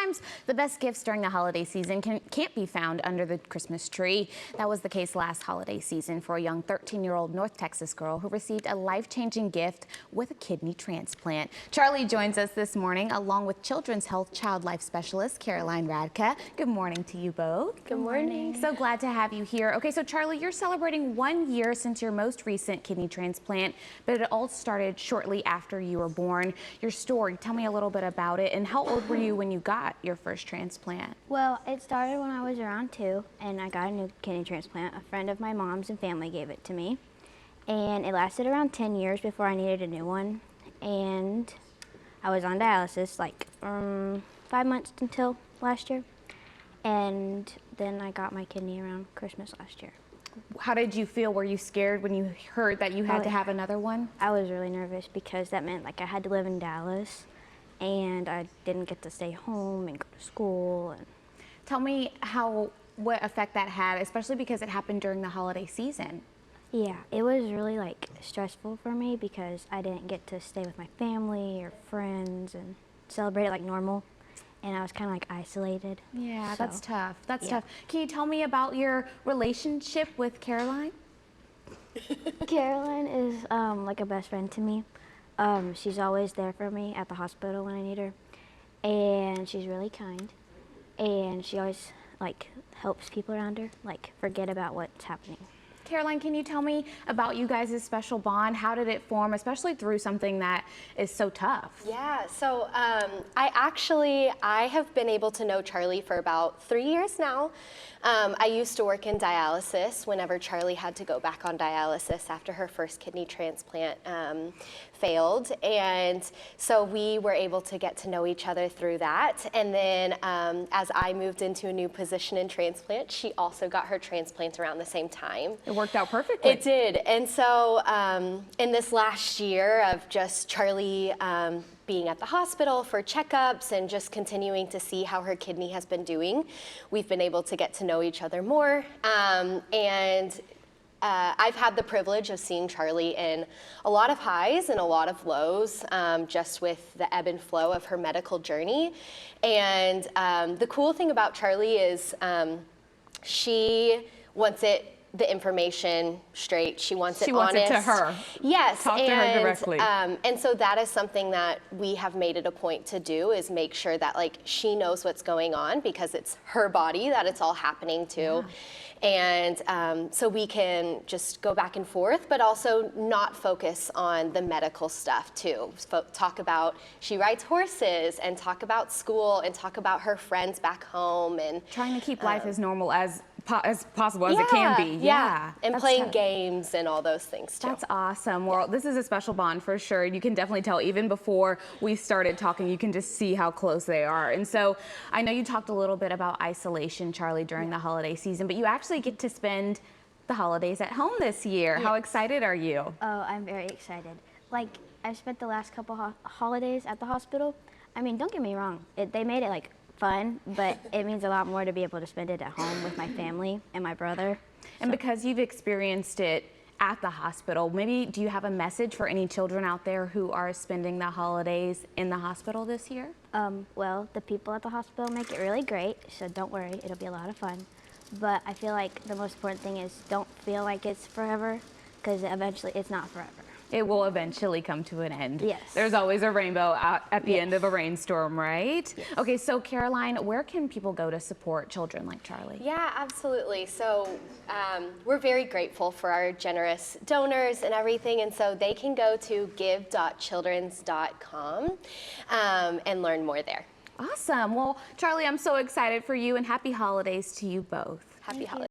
sometimes the best gifts during the holiday season can't be found under the Christmas tree. That was the case last holiday season for a young 13-year-old North Texas girl who received a life-changing gift with a kidney transplant. Charlie joins us this morning along with Children's Health Child Life Specialist Caroline Radka. Good morning to you both. Good morning. So glad to have you here. Okay, so Charlie, you're celebrating 1 year since your most recent kidney transplant, but it all started shortly after you were born. Your story, tell me a little bit about it, and how old were you when you got your first transplant? Well, it started when I was around 2, and I got a new kidney transplant. A friend of my mom's and family gave it to me, and it lasted around 10 years before I needed a new one. And I was on dialysis like 5 months until last year, and then I got my kidney around Christmas last year. How did you feel? Were you scared when you heard that you had to have another one? I was really nervous because that meant like I had to live in Dallas, and I didn't get to stay home and go to school. And tell me what effect that had, especially because it happened during the holiday season. yeah, it was really like stressful for me because I didn't get to stay with my family or friends and celebrate it like normal. And I was kind of like isolated. Yeah, so, that's tough. That's yeah. tough. Can you tell me about your relationship with Caroline? Caroline is like a best friend to me. She's always there for me at the hospital when I need her. And she's really kind. And she always like helps people around her, like forget about what's happening. Caroline, can you tell me about you guys' special bond? How did it form, especially through something that is so tough? Yeah, so I have been able to know Charlie for about 3 years now. I used to work in dialysis whenever Charlie had to go back on dialysis after her first kidney transplant failed. And so we were able to get to know each other through that. And then as I moved into a new position in transplant, she also got her transplant around the same time. It worked out perfectly. It did. And so in this last year of just Charlie being at the hospital for checkups and just continuing to see how her kidney has been doing, we've been able to get to know each other more. I've had the privilege of seeing Charlie in a lot of highs and a lot of lows, just with the ebb and flow of her medical journey. And the cool thing about Charlie is she wants the information straight. She wants it honest. She wants it to her. Yes. Talk to her directly. And so that is something that we have made it a point to do, is make sure that like she knows what's going on, because it's her body that it's all happening to. Yeah. And so we can just go back and forth, but also not focus on the medical stuff too. Talk about, she rides horses, and talk about school, and talk about her friends back home, and trying to keep life as normal as possible as it can be. Yeah. And playing games and all those things too. That's awesome. Well, this is a special bond for sure. You can definitely tell even before we started talking, you can just see how close they are. And so I know you talked a little bit about isolation, Charlie, during the holiday season, but you actually get to spend the holidays at home this year. Yes. How excited are you? Oh, I'm very excited. Like, I spent the last couple holidays at the hospital. I mean, don't get me wrong. They made it like fun, but it means a lot more to be able to spend it at home with my family and my brother. And because you've experienced it at the hospital, maybe do you have a message for any children out there who are spending the holidays in the hospital this year? Well, the people at the hospital make it really great, so don't worry, it'll be a lot of fun. But I feel like the most important thing is don't feel like it's forever, because eventually it's not forever. It will eventually come to an end. Yes. There's always a rainbow at the end of a rainstorm, right? Yes. Okay, so Caroline, where can people go to support children like Charlie? Yeah, absolutely. So we're very grateful for our generous donors and everything, and so they can go to give.childrens.com and learn more there. Awesome. Well, Charlie, I'm so excited for you, and happy holidays to you both. Happy holidays.